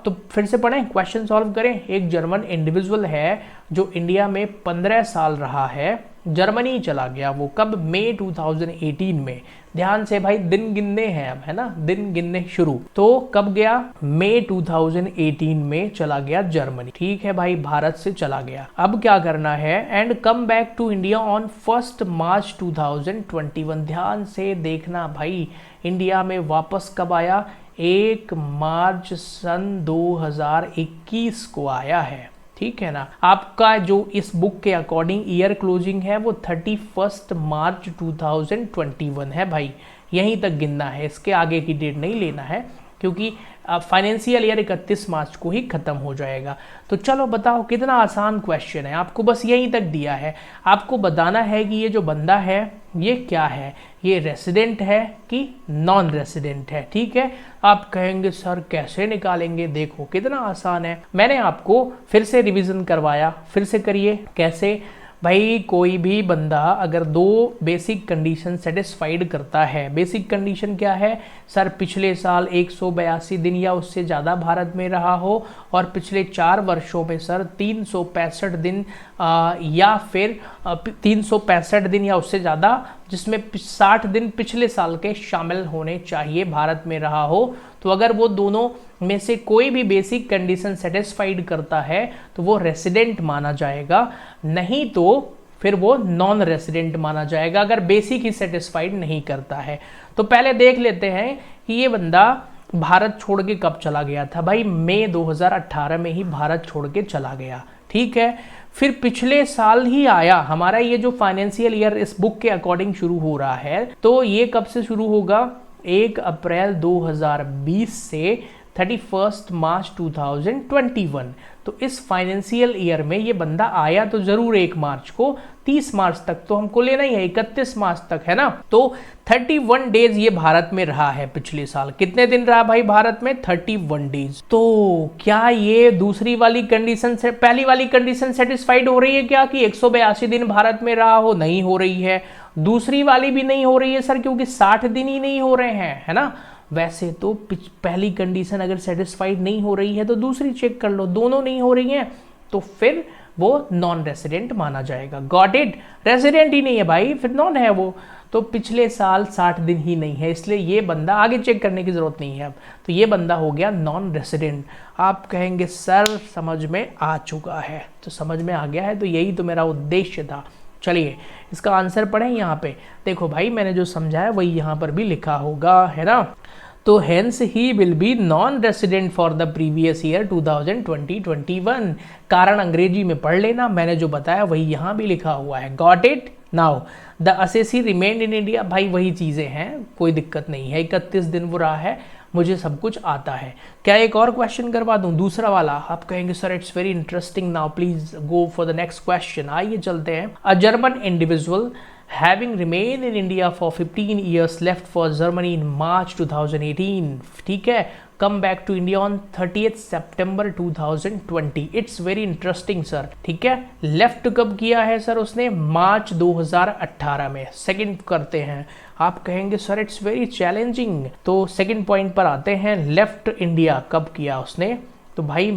Speaker 1: तो फिर से पढ़ें, क्वेश्चन सॉल्व करें। एक जर्मन इंडिविजुअल है जो इंडिया में 15 साल रहा है, जर्मनी चला गया। वो कब? मई 2018 में। ध्यान से भाई दिन गिनने हैं अब, है ना, दिन गिनने शुरू। तो कब गया? मई 2018 में चला गया जर्मनी। ठीक है भाई, भारत से चला गया। अब क्या करना है? And come back to India on 1 March 2021। ध्यान से देखना भाई, इंडिया में वापस कब आया? 1 मार्च सन 2021 को आया है। ठीक है ना। आपका जो इस बुक के अकॉर्डिंग ईयर क्लोजिंग है वो 31 मार्च 2021 है भाई। यहीं तक गिनना है, इसके आगे की डेट नहीं लेना है क्योंकि फाइनेंशियल ईयर 31 मार्च को ही खत्म हो जाएगा। तो चलो बताओ, कितना आसान क्वेश्चन है, आपको बस यहीं तक दिया है। आपको बताना है कि ये जो बंदा है ये क्या है, ये रेसिडेंट है कि नॉन रेसिडेंट है। ठीक है, आप कहेंगे सर कैसे निकालेंगे? देखो कितना आसान है, मैंने आपको फिर से रिवीजन करवाया, फिर से करिए। कैसे भाई? कोई भी बंदा अगर 2 बेसिक कंडीशन सेटिस्फाइड करता है। बेसिक कंडीशन क्या है सर? पिछले साल 182 दिन या उससे ज़्यादा भारत में रहा हो और पिछले 4 वर्षों में सर 365 दिन या फिर 365 दिन या उससे ज़्यादा, जिसमें 60 दिन पिछले साल के शामिल होने चाहिए, भारत में रहा हो। तो अगर वो दोनों में से कोई भी बेसिक कंडीशन सेटिस्फाइड करता है तो वो रेसिडेंट माना जाएगा, नहीं तो फिर वो नॉन रेसिडेंट माना जाएगा अगर बेसिक ही सेटिस्फाइड नहीं करता है। तो पहले देख लेते हैं कि ये बंदा भारत छोड़ के कब चला गया था। भाई मई 2018 में ही भारत छोड़ के चला गया। ठीक है, फिर पिछले साल ही आया। हमारा ये जो फाइनेंशियल ईयर इस बुक के अकॉर्डिंग शुरू हो रहा है, तो ये कब से शुरू होगा? 1 अप्रैल 2020 से 31 मार्च 2021। तो इस फाइनेंशियल ईयर में ये बंदा आया तो जरूर 1 मार्च को, 30 मार्च तक तो हमको लेना ही है, 31 मार्च तक, है ना। तो 31 डेज ये भारत में रहा है पिछले साल। कितने दिन रहा भाई भारत में? 31 डेज। तो क्या ये दूसरी वाली कंडीशन से पहली वाली कंडीशन सेटिस्फाइड हो रही है क्या कि 182 दिन भारत में रहा हो? नहीं हो रही है। दूसरी वाली भी नहीं हो रही है सर क्योंकि 60 दिन ही नहीं हो रहे हैं, है ना। वैसे तो पहली कंडीशन अगर सेटिस्फाइड नहीं हो रही है तो दूसरी चेक कर लो, दोनों नहीं हो रही हैं तो फिर वो नॉन रेसिडेंट माना जाएगा। Got it? रेसिडेंट ही नहीं है भाई, फिर नॉन है वो। तो पिछले साल 60 दिन ही नहीं है, इसलिए ये बंदा आगे चेक करने की जरूरत नहीं है अब। तो ये बंदा हो गया नॉन रेसिडेंट। आप कहेंगे सर समझ में आ चुका है, तो समझ में आ गया है, तो यही तो मेरा उद्देश्य था। चलिए इसका आंसर पढ़ें। यहाँ पे देखो भाई, मैंने जो समझाया वही यहाँ पर भी लिखा होगा, है ना। तो hence he will be non resident for the previous year 2020-21। कारण अंग्रेजी में पढ़ लेना, मैंने जो बताया वही यहाँ भी लिखा हुआ है। Got it? Now the assessee remained in India. भाई वही चीज़ें हैं, कोई दिक्कत नहीं है, 31 दिन वो रहा है, मुझे सब कुछ आता है। क्या एक और क्वेश्चन करवा दूं, दूसरा वाला? आप कहेंगे sir it's very interesting, now please go for the next question. आइए चलते हैं। A German individual having remained in India for 15 years left for Germany in March 2018. ठीक है, come back to India on 30th September 2020. It's very interesting sir. ठीक है, left कब किया है सर उसने? मार्च 2018 में। सेकंड करते हैं। आप कहेंगे सर इट्स वेरी चैलेंजिंग, तो सेकंड पॉइंट पर आते हैं। लेफ्ट इंडिया कब किया उसने? तो भाई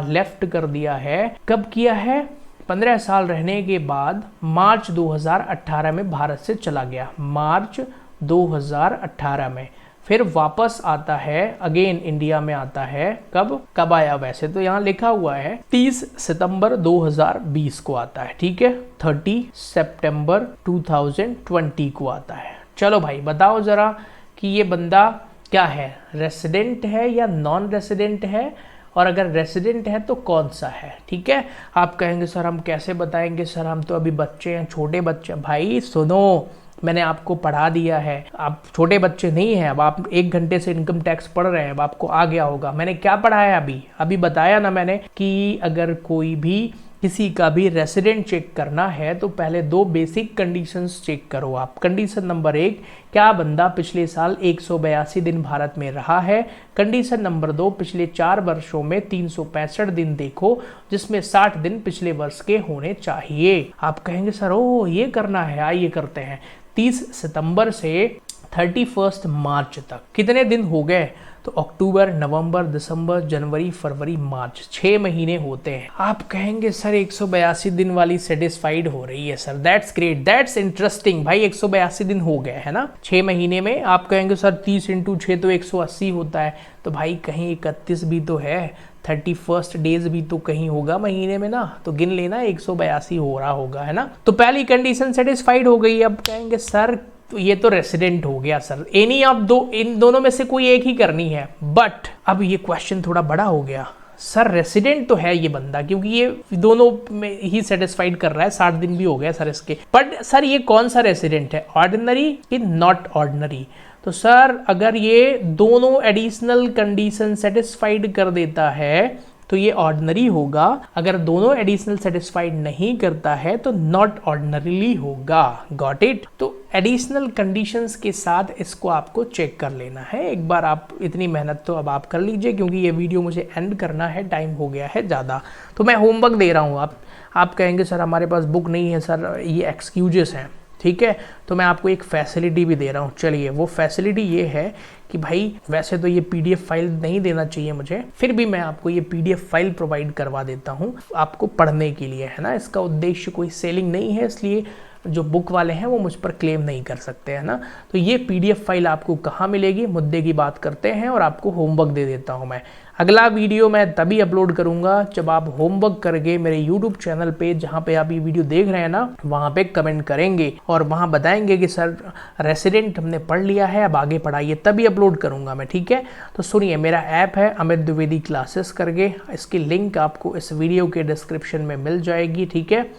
Speaker 1: लेफ्ट कर दिया है, कब किया है? 15 साल रहने के बाद मार्च 2018 में भारत से चला गया, मार्च 2018 में। फिर वापस आता है, अगेन इंडिया में आता है, कब आया? वैसे तो यहाँ लिखा हुआ है 30 सितंबर 2020 को आता है। ठीक है, 30 सितंबर 2020 को आता है। चलो भाई बताओ जरा कि ये बंदा क्या है, रेसिडेंट है या नॉन रेसिडेंट है, और अगर रेसिडेंट है तो कौन सा है। ठीक है, आप कहेंगे सर हम कैसे बताएंगे, सर हम तो अभी बच्चे हैं, छोटे बच्चे। भाई सुनो, मैंने आपको पढ़ा दिया है, आप छोटे बच्चे नहीं हैं। अब आप 1 घंटे से इनकम टैक्स पढ़ रहे हैं, अब आपको आ गया होगा। मैंने क्या पढ़ाया अभी बताया ना मैंने कि अगर कोई भी किसी का भी रेसिडेंट चेक करना है तो पहले 2 बेसिक कंडीशंस चेक करो आप। कंडीशन नंबर 1, क्या बंदा पिछले साल 182 दिन भारत में रहा है। कंडीशन नंबर 2, पिछले 4 वर्षों में 365 दिन देखो, जिसमें 60 दिन पिछले वर्ष के होने चाहिए। आप कहेंगे सर ओ ये करना है, आइए करते हैं। 30 सितंबर से 31 मार्च तक। कितने दिन हो गए? तो अक्टूबर, नवंबर, दिसंबर, जनवरी, फरवरी, मार्च, 6 महीने होते हैं। आप कहेंगे सर 182 दिन वाली सेटिस्फाइड हो रही है sir, that's great, that's interesting. भाई 182 दिन हो गए है ना 6 महीने में। आप कहेंगे सर 30 × 6 तो 180 होता है। तो भाई कहीं 31 भी तो है, 31 डेज भी तो कहीं होगा महीने में ना, तो गिन लेना 182 हो रहा होगा, है ना। तो पहली कंडीशन सेटिस्फाइड हो गई। अब कहेंगे सर तो ये तो रेसिडेंट हो गया सर, एनी ऑफ इन दोनों में से कोई एक ही करनी है। बट अब ये क्वेश्चन थोड़ा बड़ा हो गया, सर रेसिडेंट तो है ये बंदा, क्योंकि ये दोनों में ही सेटिस्फाइड कर रहा है, 60 दिन भी हो गए सर इसके। बट सर ये कौन सा रेसिडेंट है, ऑर्डिनरी कि नॉट ऑर्डिनरी? तो सर अगर ये दोनों एडिशनल कंडीशन सेटिस्फाइड कर देता है तो ये ऑर्डिनरी होगा, अगर दोनों एडिशनल सेटिस्फाइड नहीं करता है तो नॉट ऑर्डिनरीली होगा। Got it? तो एडिशनल कंडीशंस के साथ इसको आपको चेक कर लेना है एक बार। आप इतनी मेहनत तो अब आप कर लीजिए, क्योंकि ये वीडियो मुझे एंड करना है, टाइम हो गया है ज़्यादा। तो मैं होमवर्क दे रहा हूँ। आप कहेंगे सर हमारे पास बुक नहीं है सर, ये एक्सक्यूजेस हैं, ठीक है। तो मैं आपको एक फैसिलिटी भी दे रहा हूँ। चलिए वो फैसिलिटी ये है कि भाई वैसे तो ये पीडीएफ फाइल नहीं देना चाहिए मुझे, फिर भी मैं आपको ये पीडीएफ फाइल प्रोवाइड करवा देता हूँ आपको पढ़ने के लिए, है ना। इसका उद्देश्य कोई सेलिंग नहीं है, इसलिए जो बुक वाले हैं वो मुझ पर क्लेम नहीं कर सकते, है ना। तो ये पीडीएफ फाइल आपको कहाँ मिलेगी, मुद्दे की बात करते हैं और आपको होमवर्क दे देता हूँ मैं। अगला वीडियो मैं तभी अपलोड करूंगा जब आप होमवर्क करके मेरे यूट्यूब चैनल पे, जहाँ पे आप ये वीडियो देख रहे हैं ना, वहाँ पे कमेंट करेंगे और वहाँ बताएंगे कि सर रेसिडेंट हमने पढ़ लिया है, अब आगे पढ़ाइए, तभी अपलोड करूंगा मैं, ठीक है। तो सुनिए, मेरा ऐप है अमित द्विवेदी क्लासेस करके, इसकी लिंक आपको इस वीडियो के डिस्क्रिप्शन में मिल जाएगी, ठीक है।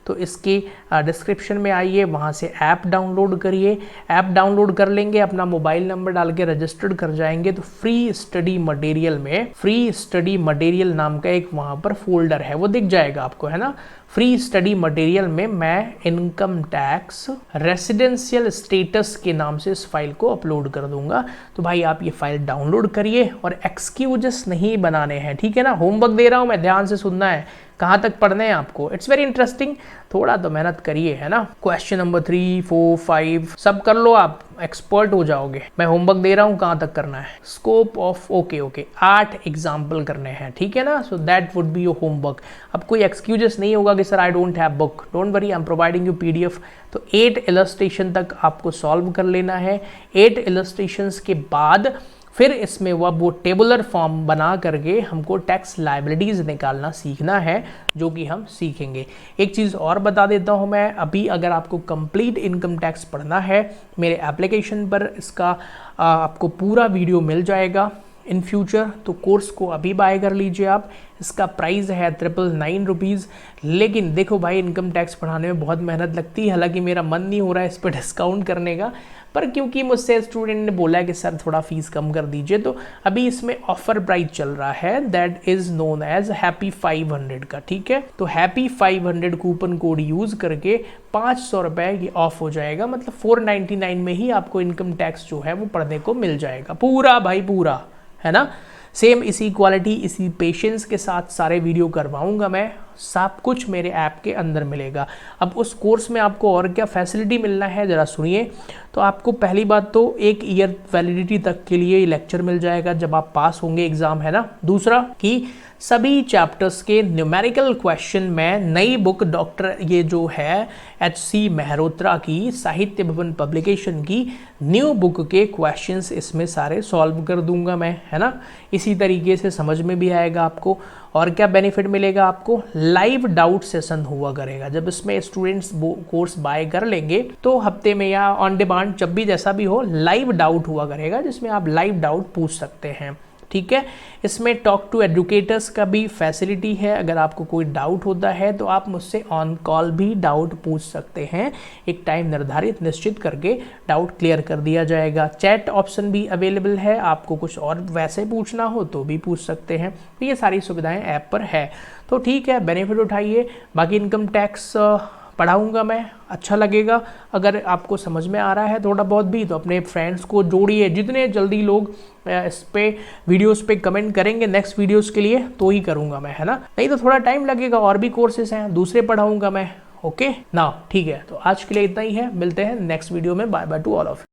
Speaker 1: तो इसकी डिस्क्रिप्शन में आइए, वहाँ से ऐप डाउनलोड करिए। ऐप डाउनलोड कर लेंगे, अपना मोबाइल नंबर डाल के रजिस्टर्ड कर जाएंगे तो फ्री स्टडी मटेरियल में फ्री स्टडी मटेरियल नाम का एक वहाँ पर फोल्डर है, वो दिख जाएगा आपको, है ना। फ्री स्टडी मटेरियल में मैं इनकम टैक्स रेसिडेंशियल स्टेटस के नाम से इस फाइल को अपलोड कर दूंगा। तो भाई आप ये फाइल डाउनलोड करिए और एक्सक्यूजेस नहीं बनाने हैं, ठीक है ना। होमवर्क दे रहा हूँ मैं, ध्यान से सुनना है, कहाँ तक पढ़ने हैं आपको, इट्स वेरी इंटरेस्टिंग, थोड़ा तो मेहनत करिए, है ना। क्वेश्चन नंबर 3, 4, 5 सब कर लो, आप एक्सपर्ट हो जाओगे। मैं होमवर्क दे रहा हूँ, कहाँ तक करना है, स्कोप ऑफ ओके 8 एग्जाम्पल करने हैं, ठीक है ना। So that would be your homework. अब कोई एक्सक्यूजेस नहीं होगा कि sir I don't have book, don't worry, I am providing you PDF. तो 8 इलस्ट्रेशन तक आपको सॉल्व कर लेना है। 8 इलस्ट्रेशंस के बाद फिर इसमें वो टेबुलर फॉर्म बना करके हमको टैक्स लायबिलिटीज़ निकालना सीखना है, जो कि हम सीखेंगे। एक चीज़ और बता देता हूँ मैं, अभी अगर आपको कंप्लीट इनकम टैक्स पढ़ना है, मेरे एप्लीकेशन पर इसका आपको पूरा वीडियो मिल जाएगा इन फ्यूचर, तो कोर्स को अभी बाय कर लीजिए आप। इसका प्राइस है 999 रुपीज़। लेकिन देखो भाई, इनकम टैक्स पढ़ाने में बहुत मेहनत लगती है, हालांकि मेरा मन नहीं हो रहा है इस पर डिस्काउंट करने का, पर क्योंकि मुझसे स्टूडेंट ने बोला है कि सर थोड़ा फीस कम कर दीजिए, तो अभी इसमें ऑफर प्राइस चल रहा है, that is known as happy 500 का, ठीक है। तो हैप्पी 500 कूपन कोड यूज करके 500 रुपये ये ऑफ हो जाएगा, मतलब 499 में ही आपको इनकम टैक्स जो है वो पढ़ने को मिल जाएगा, पूरा भाई पूरा, है ना। सेम इसी क्वालिटी, इसी पेशेंस के साथ सारे वीडियो करवाऊंगा मैं, सब कुछ मेरे ऐप के अंदर मिलेगा। अब उस कोर्स में आपको और क्या फैसिलिटी मिलना है ज़रा सुनिए। तो आपको पहली बात तो 1 ईयर वैलिडिटी तक के लिए लेक्चर मिल जाएगा जब आप पास होंगे एग्जाम, है ना। दूसरा कि सभी चैप्टर्स के न्यूमेरिकल क्वेश्चन में नई बुक डॉक्टर ये जो है HC मेहरोत्रा की साहित्य भवन पब्लिकेशन की न्यू बुक के क्वेश्चंस इसमें सारे सॉल्व कर दूंगा मैं, है ना। इसी तरीके से समझ में भी आएगा आपको। और क्या बेनिफिट मिलेगा आपको, लाइव डाउट सेशन हुआ करेगा। जब इसमें स्टूडेंट्स कोर्स बाय कर लेंगे तो हफ्ते में या ऑन डिमांड जब भी जैसा भी हो, लाइव डाउट हुआ करेगा, जिसमें आप लाइव डाउट पूछ सकते हैं, ठीक है। इसमें टॉक टू एजुकेटर्स का भी फैसिलिटी है, अगर आपको कोई डाउट होता है तो आप मुझसे ऑन कॉल भी डाउट पूछ सकते हैं, एक टाइम निर्धारित निश्चित करके डाउट क्लियर कर दिया जाएगा। चैट ऑप्शन भी अवेलेबल है, आपको कुछ और वैसे पूछना हो तो भी पूछ सकते हैं, तो ये सारी सुविधाएं ऐप पर है। तो ठीक है, बेनिफिट उठाइए। बाकी इनकम टैक्स पढ़ाऊंगा मैं, अच्छा लगेगा। अगर आपको समझ में आ रहा है थोड़ा बहुत भी, तो अपने फ्रेंड्स को जोड़िए। जितने जल्दी लोग इस पे वीडियोस पे कमेंट करेंगे नेक्स्ट वीडियोस के लिए तो ही करूंगा मैं, है ना। नहीं तो थोड़ा टाइम लगेगा, और भी कोर्सेज हैं दूसरे पढ़ाऊंगा मैं, ओके ना, ठीक है। तो आज के लिए इतना ही है, मिलते हैं नेक्स्ट वीडियो में। Bye bye to all of you.